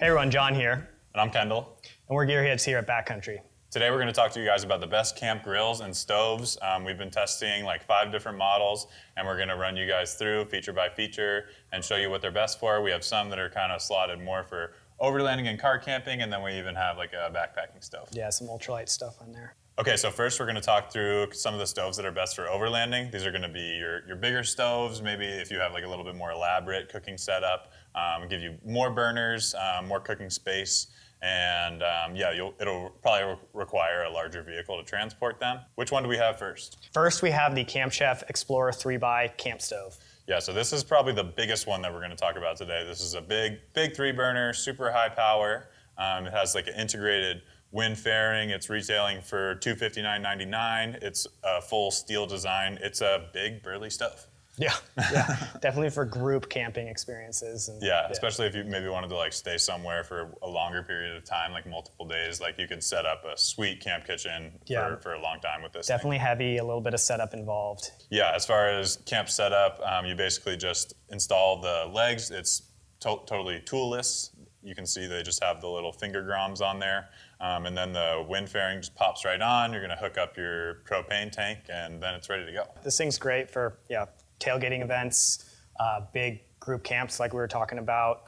Hey everyone, John here. And I'm Kendall. And we're Gearheads here at Backcountry. Today we're going to talk to you guys about the best camp grills and stoves. We've been testing like 5 different models, and we're going to run you guys through feature by feature and show you what they're best for. We have some that are kind of slotted more for overlanding and car camping, and then we even have like a backpacking stove. Yeah, some ultralight stuff on there. Okay, so first we're going to talk through some of the stoves that are best for overlanding. These are going to be your bigger stoves, maybe if you have like a little bit more elaborate cooking setup, give you more burners, more cooking space, and yeah, it'll probably require a larger vehicle to transport them. Which one do we have first? First we have the Camp Chef Explorer 3x camp stove. Yeah, so this is probably the biggest one that we're going to talk about today. This is a big 3-burner, super high power. It has like an integrated wind fairing. It's retailing for $259.99. It's a full steel design. It's a big burly stove. Yeah, definitely for group camping experiences. And, yeah, especially if you maybe wanted to like stay somewhere for a longer period of time, like multiple days. Like you could set up a sweet camp kitchen for a long time with this. Definitely heavy, a little bit of setup involved. Yeah, as far as camp setup, you basically just install the legs. It's totally toolless. You can see they just have the little finger groms on there. And then the wind fairing just pops right on. You're gonna hook up your propane tank and then it's ready to go. This thing's great for tailgating events, big group camps like we were talking about,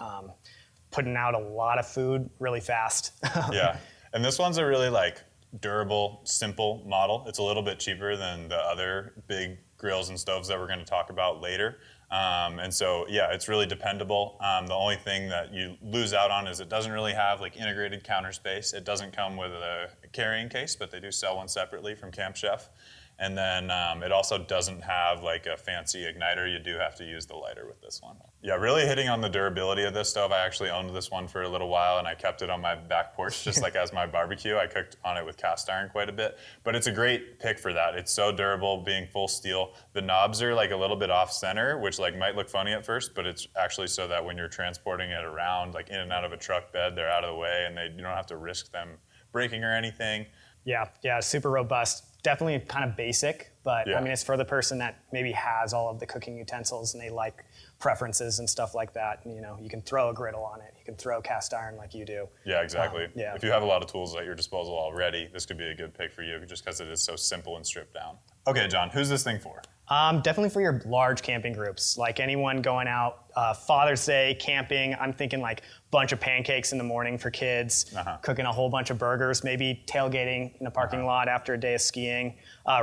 putting out a lot of food really fast. Yeah, and this one's a really like durable, simple model. It's a little bit cheaper than the other big grills and stoves that we're gonna talk about later. And so, yeah, it's really dependable. The only thing that you lose out on is it doesn't really have like integrated counter space. It doesn't come with a carrying case, but they do sell one separately from Camp Chef. And then it also doesn't have like a fancy igniter. You do have to use the lighter with this one. Yeah, really hitting on the durability of this stove. I actually owned this one for a little while and I kept it on my back porch just like as my barbecue. I cooked on it with cast iron quite a bit, but it's a great pick for that. It's so durable, being full steel. The knobs are like a little bit off center, which like might look funny at first, but it's actually so that when you're transporting it around, like in and out of a truck bed, they're out of the way and you don't have to risk them breaking or anything. Yeah, super robust. Definitely kind of basic, but yeah. I mean, it's for the person that maybe has all of the cooking utensils and they like preferences and stuff like that. And, you know, you can throw a griddle on it. You can throw cast iron like you do. Yeah, exactly. If you have a lot of tools at your disposal already, this could be a good pick for you just because it is so simple and stripped down. Okay, John, who's this thing for? Definitely for your large camping groups, like anyone going out, Father's Day, camping. I'm thinking like bunch of pancakes in the morning for kids, cooking a whole bunch of burgers, maybe tailgating in a parking lot after a day of skiing.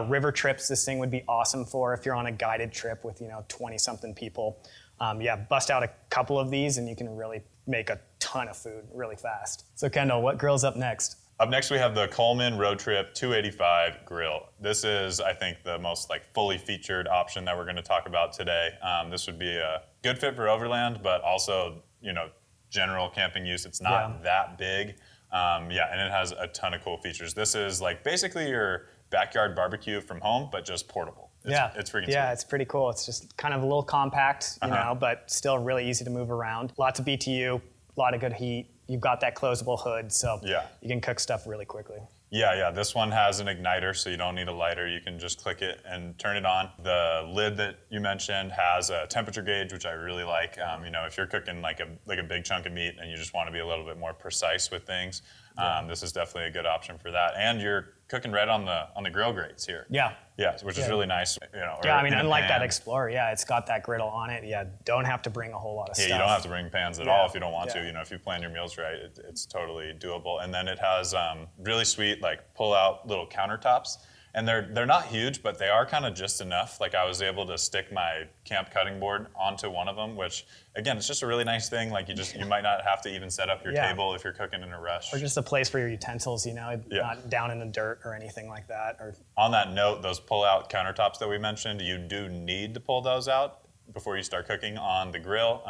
River trips, this thing would be awesome for if you're on a guided trip with 20-something people. Yeah, bust out a couple of these and you can really make a ton of food really fast. So Kendall, what grill's up next? Up next, we have the Coleman Roadtrip 285 grill. This is, I think, the most like fully featured option that we're going to talk about today. This would be a good fit for overland, but also, general camping use. It's not that big. Yeah, and it has a ton of cool features. This is like basically your backyard barbecue from home, but just portable. It's freaking sweet. It's pretty cool. It's just kind of a little compact, you know, but still really easy to move around. Lots of BTU, a lot of good heat. You've got that closable hood, so you can cook stuff really quickly. Yeah, this one has an igniter, so you don't need a lighter. You can just click it and turn it on. The lid that you mentioned has a temperature gauge, which I really like. If you're cooking like a big chunk of meat and you just want to be a little bit more precise with things, this is definitely a good option for that. And you're cooking right on the grill grates here. Yeah, which is really nice. Unlike that Explorer, it's got that griddle on it. Yeah, don't have to bring a whole lot of stuff. Yeah, you don't have to bring pans at all if you don't want to. If you plan your meals right, it's totally doable. And then it has really sweet like pull-out little countertops. And they're not huge, but they are kind of just enough. Like I was able to stick my camp cutting board onto one of them, which again, it's just a really nice thing. Like you might not have to even set up your table if you're cooking in a rush. Or just a place for your utensils, not down in the dirt or anything like that. Or on that note, those pull-out countertops that we mentioned, you do need to pull those out before you start cooking on the grill.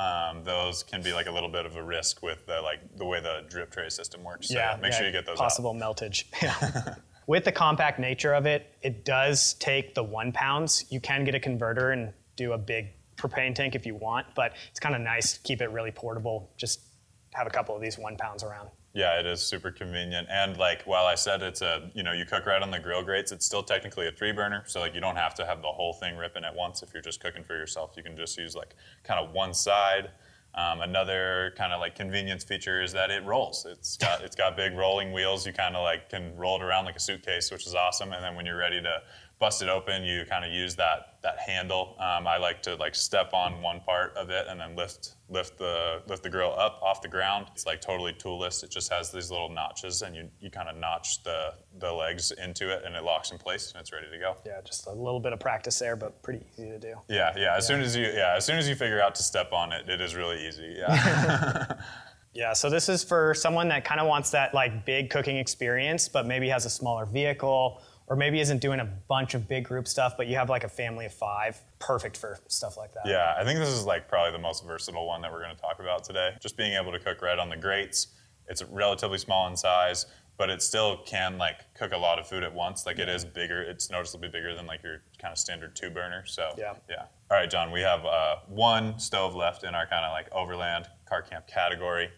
Those can be like a little bit of a risk with the way the drip tray system works. So make sure you get those possible meltage. Yeah. With the compact nature of it, it does take the 1 pounds. You can get a converter and do a big propane tank if you want, but it's kind of nice to keep it really portable. Just have a couple of these 1 pounds around. Yeah, it is super convenient. And like, while I said it's you cook right on the grill grates, it's still technically a 3-burner. So like you don't have to have the whole thing ripping at once if you're just cooking for yourself. You can just use like kind of one side. Another kind of like convenience feature is that it rolls. It's got big rolling wheels. You kind of like can roll it around like a suitcase, which is awesome. And then when you're ready to bust it open, you kind of use that handle. I like to like step on one part of it and then lift the grill up off the ground. It's like totally toolless. It just has these little notches, and you kind of notch the legs into it, and it locks in place, and it's ready to go. Yeah, just a little bit of practice there, but pretty easy to do. Yeah. As soon as you figure out to step on it, it is really easy. Yeah. Yeah, so this is for someone that kind of wants that like big cooking experience, but maybe has a smaller vehicle, or maybe isn't doing a bunch of big group stuff, but you have like a family of 5. Perfect for stuff like that. Yeah, I think this is like probably the most versatile one that we're going to talk about today. Just being able to cook right on the grates. It's relatively small in size, but it still can like cook a lot of food at once. Like it is bigger. It's noticeably bigger than like your kind of standard 2 burner. So yeah. All right, John, we have one stove left in our kind of like Overland car camp category.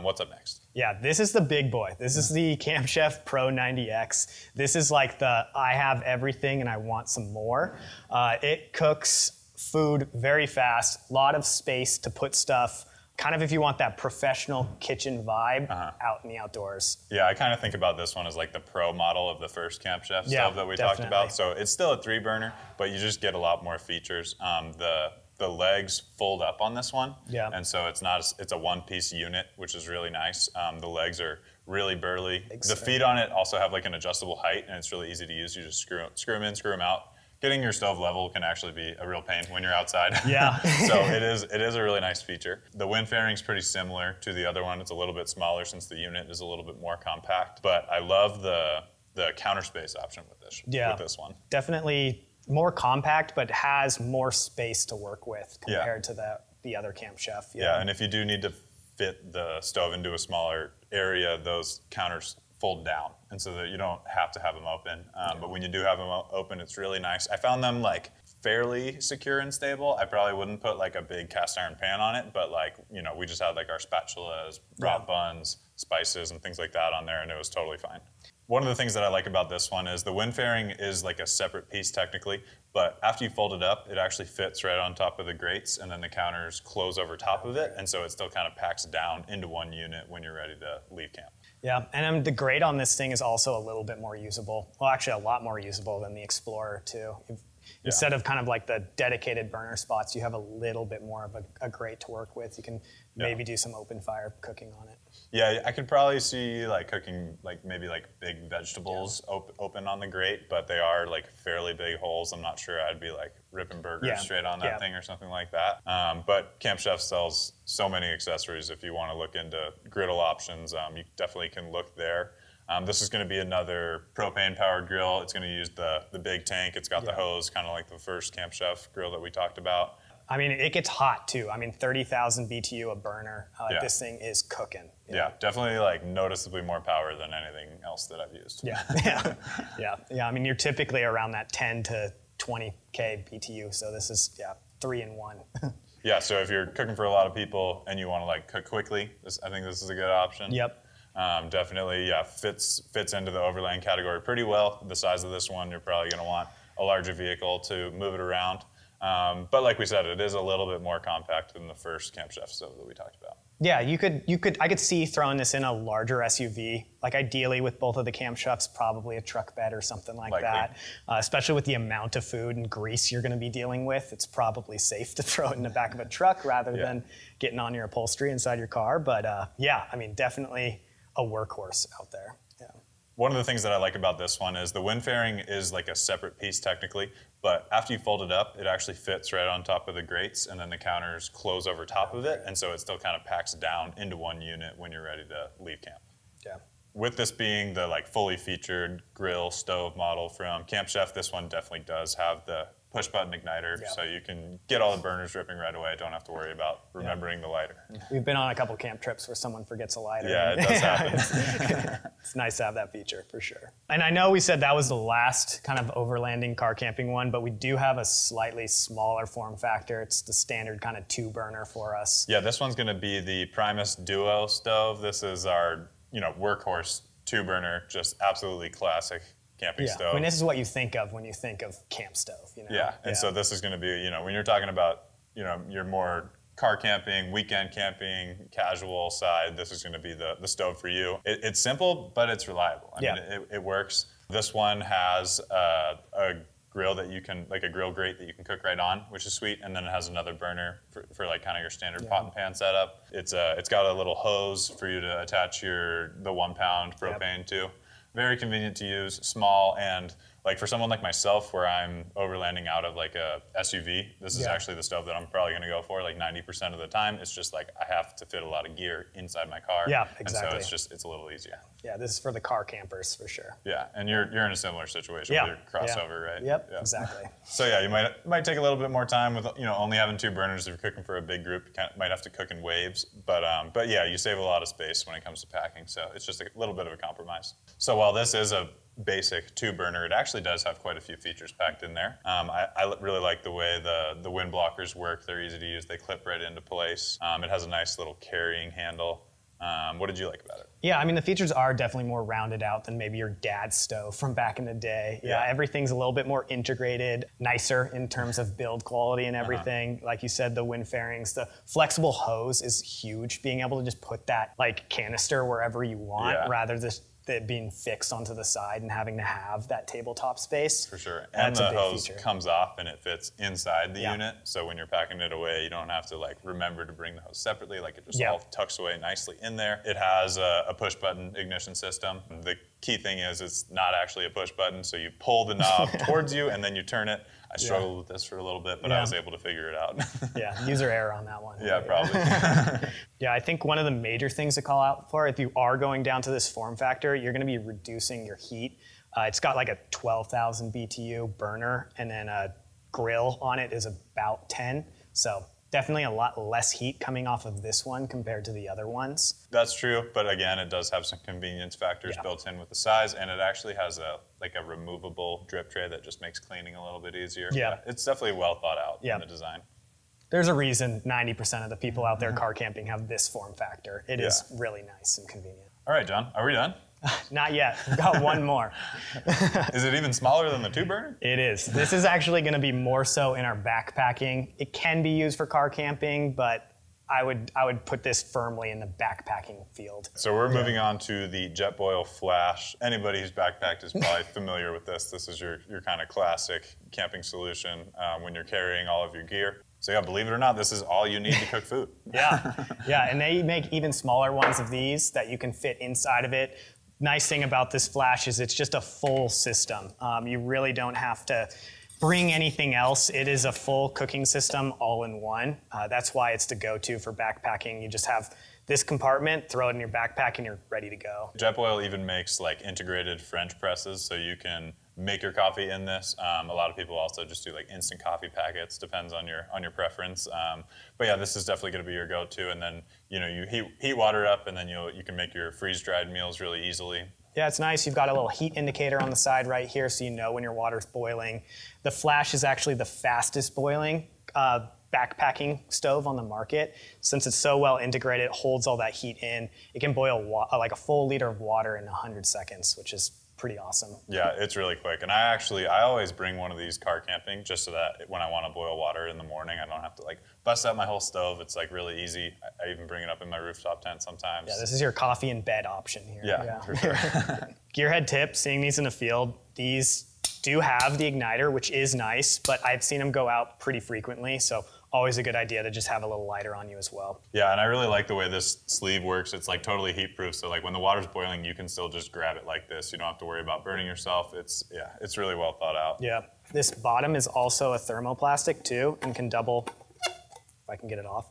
What's up next? Yeah, this is the big boy. This is the Camp Chef Pro 90X. This is like the I have everything and I want some more. It cooks food very fast, a lot of space to put stuff, kind of if you want that professional kitchen vibe out in the outdoors. Yeah, I kind of think about this one as like the pro model of the first Camp Chef stove that we talked about. So it's still a 3 burner, but you just get a lot more features. The legs fold up on this one, and so it's a one-piece unit, which is really nice. The legs are really burly. The feet on it also have like an adjustable height, and it's really easy to use. You just screw them in, screw them out. Getting your stove level can actually be a real pain when you're outside. Yeah. So it is a really nice feature. The wind fairing's pretty similar to the other one. It's a little bit smaller since the unit is a little bit more compact, but I love the counter space option with this one. Definitely more compact, but has more space to work with compared to the other Camp Chef. Yeah, and if you do need to fit the stove into a smaller area, those counters fold down, and so that you don't have to have them open. But when you do have them open, it's really nice. I found them like fairly secure and stable. I probably wouldn't put like a big cast iron pan on it, but like, we just had like our spatulas, brat buns, spices, and things like that on there, and it was totally fine. One of the things that I like about this one is the wind fairing is like a separate piece technically, but after you fold it up, it actually fits right on top of the grates, and then the counters close over top of it, and so it still kind of packs down into one unit when you're ready to leave camp. Yeah, and the grate on this thing is also a little bit more usable. Well, actually a lot more usable than the Explorer too. Instead of kind of like the dedicated burner spots, you have a little bit more of a grate to work with. You can maybe do some open fire cooking on it. Yeah, I could probably see like cooking like maybe like big vegetables open on the grate, but they are like fairly big holes. I'm not sure I'd be like ripping burgers straight on that thing or something like that. But Camp Chef sells so many accessories. If you want to look into griddle options, you definitely can look there. This is going to be another propane-powered grill. It's going to use the big tank. It's got the hose, kind of like the first Camp Chef grill that we talked about. I mean, it gets hot too. I mean, 30,000 BTU a burner. This thing is cooking. Yeah, definitely like noticeably more power than anything else that I've used. Yeah. I mean, you're typically around that 10 to 20K BTU. So this is 3 in 1. Yeah. So if you're cooking for a lot of people and you want to like cook quickly, I think this is a good option. Yep. Definitely, fits into the Overland category pretty well. The size of this one, you're probably going to want a larger vehicle to move it around. But like we said, it is a little bit more compact than the first Camp Chef stove that we talked about. Yeah, I could see throwing this in a larger SUV, like ideally with both of the Camp Chefs, probably a truck bed or something like that. Especially with the amount of food and grease you're going to be dealing with, it's probably safe to throw it in the back of a truck rather than getting on your upholstery inside your car. But I mean, definitely a workhorse out there. Yeah. One of the things that I like about this one is the wind fairing is like a separate piece technically, but after you fold it up, it actually fits right on top of the grates, and then the counters close over top of it, and so it still kind of packs down into one unit when you're ready to leave camp. Yeah. With this being the like fully featured grill stove model from Camp Chef, this one definitely does have the push button igniter, so you can get all the burners dripping right away. Don't have to worry about remembering the lighter. We've been on a couple camp trips where someone forgets a lighter. Yeah, it does happen. It's nice to have that feature for sure. And I know we said that was the last kind of overlanding car camping one, but we do have a slightly smaller form factor. It's the standard kind of 2 burner for us. Yeah, this one's going to be the Primus Duo stove. This is our workhorse 2 burner, just absolutely classic camping stove. I mean, this is what you think of when you think of camp stove. Yeah, and so this is going to be, when you're talking about, your more car camping, weekend camping, casual side, this is going to be the stove for you. It's simple, but it's reliable. I mean, it works. This one has a grill that you can, like a grill grate that you can cook right on, which is sweet, and then it has another burner for like kind of your standard pot and pan setup. It's got a little hose for you to attach the 1 pound propane to. Very convenient to use, small, and like for someone like myself where I'm overlanding out of like a SUV, this is actually the stove that I'm probably gonna go for like 90% of the time. It's just like I have to fit a lot of gear inside my car. Yeah, exactly. And so it's a little easier. Yeah, this is for the car campers for sure. Yeah, and you're in a similar situation with your crossover, right? Yep, exactly. So yeah, you might take a little bit more time with only having 2 burners. If you're cooking for a big group, you might have to cook in waves. But yeah, you save a lot of space when it comes to packing. So it's just a little bit of a compromise. So while this is a basic 2-burner, it actually does have quite a few features packed in there. I really like the way the wind blockers work. They're easy to use. They clip right into place. It has a nice little carrying handle. What did you like about it? Yeah, I mean, the features are definitely more rounded out than maybe your dad's stove from back in the day. Yeah, everything's a little bit more integrated, nicer in terms of build quality and everything. Like you said, the wind fairings, the flexible hose is huge. Being able to just put that like canister wherever you want rather than it being fixed onto the side and having to have that tabletop space. For sure. And the hose comes off and it fits inside the unit. So when you're packing it away, you don't have to like remember to bring the hose separately. Like it just all tucks away nicely in there. It has a push button ignition system. The key thing is it's not actually a push button. So you pull the knob towards you and then you turn it. I struggled with this for a little bit, but I was able to figure it out. User error on that one. Yeah, probably. Yeah, I think one of the major things to call out for, if you are going down to this form factor, you're gonna be reducing your heat. It's got like a 12,000 BTU burner, and then a grill on it is about 10. So definitely a lot less heat coming off of this one compared to the other ones. That's true, but again, it does have some convenience factors built in with the size, and it actually has a removable drip tray that just makes cleaning a little bit easier. Yeah, it's definitely well thought out in the design. There's a reason 90% of the people out there car camping have this form factor. It is really nice and convenient. All right, John, are we done? Not yet. We've got one more. Is it even smaller than the 2-burner? It is. This is actually going to be more so in our backpacking. It can be used for car camping, but I would put this firmly in the backpacking field. So we're moving on to the Jet Boil Flash. Anybody who's backpacked is probably familiar with this. This is your kind of classic camping solution when you're carrying all of your gear. So yeah, believe it or not, this is all you need to cook food. Yeah, and they make even smaller ones of these that you can fit inside of it. Nice thing about this Flash is it's just a full system. You really don't have to bring anything else. It is a full cooking system all in one. That's why it's the go-to for backpacking. You just have this compartment, throw it in your backpack, and you're ready to go. Jet Boil even makes like integrated French presses, so you can make your coffee in this. A lot of people also just do like instant coffee packets, depends on your preference. But yeah, this is definitely gonna be your go-to, and then you heat water up, and then you can make your freeze-dried meals really easily. Yeah, it's nice. You've got a little heat indicator on the side right here, so you know when your water's boiling. The Flash is actually the fastest boiling backpacking stove on the market. Since it's so well integrated, it holds all that heat in. It can boil like a full liter of water in 100 seconds, which is pretty awesome. Yeah, it's really quick. And I always bring one of these car camping just so that when I want to boil water in the morning, I don't have to like bust out my whole stove. It's like really easy. I even bring it up in my rooftop tent sometimes. Yeah, this is your coffee in bed option here. Yeah. For sure. Gearhead tip, seeing these in the field, these do have the igniter, which is nice, but I've seen them go out pretty frequently. So always a good idea to just have a little lighter on you as well. Yeah, and I really like the way this sleeve works. It's like totally heat proof, so like when the water's boiling, you can still just grab it like this. You don't have to worry about burning yourself. It's really well thought out. Yeah, this bottom is also a thermoplastic too, and can double, if I can get it off,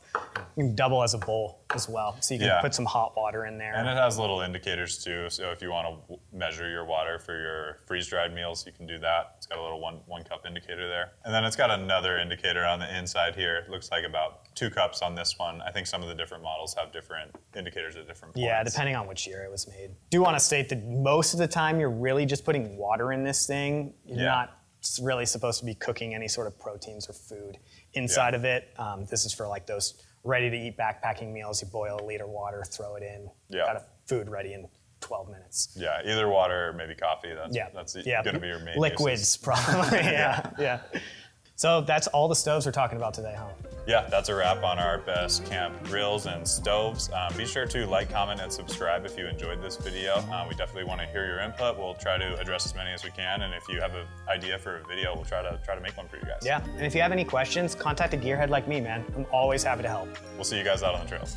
you can double as a bowl as well. So you can put some hot water in there. And it has little indicators too, so if you want to measure your water for your freeze-dried meals, you can do that. It's got a little one cup indicator there. And then it's got another indicator on the inside here. It looks like about 2 cups on this one. I think some of the different models have different indicators at different points. Yeah, depending on which year it was made. Do want to state that most of the time you're really just putting water in this thing. You're not really supposed to be cooking any sort of proteins or food inside of it. This is for like those ready-to-eat backpacking meals. You boil a liter of water, throw it in, got a food ready in 12 minutes. Yeah, either water or maybe coffee. That's going to be your main liquids, uses. probably. Yeah. So that's all the stoves we're talking about today, huh? Yeah, that's a wrap on our best camp grills and stoves. Be sure to like, comment, and subscribe if you enjoyed this video. We definitely want to hear your input. We'll try to address as many as we can, and if you have an idea for a video, we'll try to make one for you guys. Yeah, and if you have any questions, contact a gearhead like me, man. I'm always happy to help. We'll see you guys out on the trails.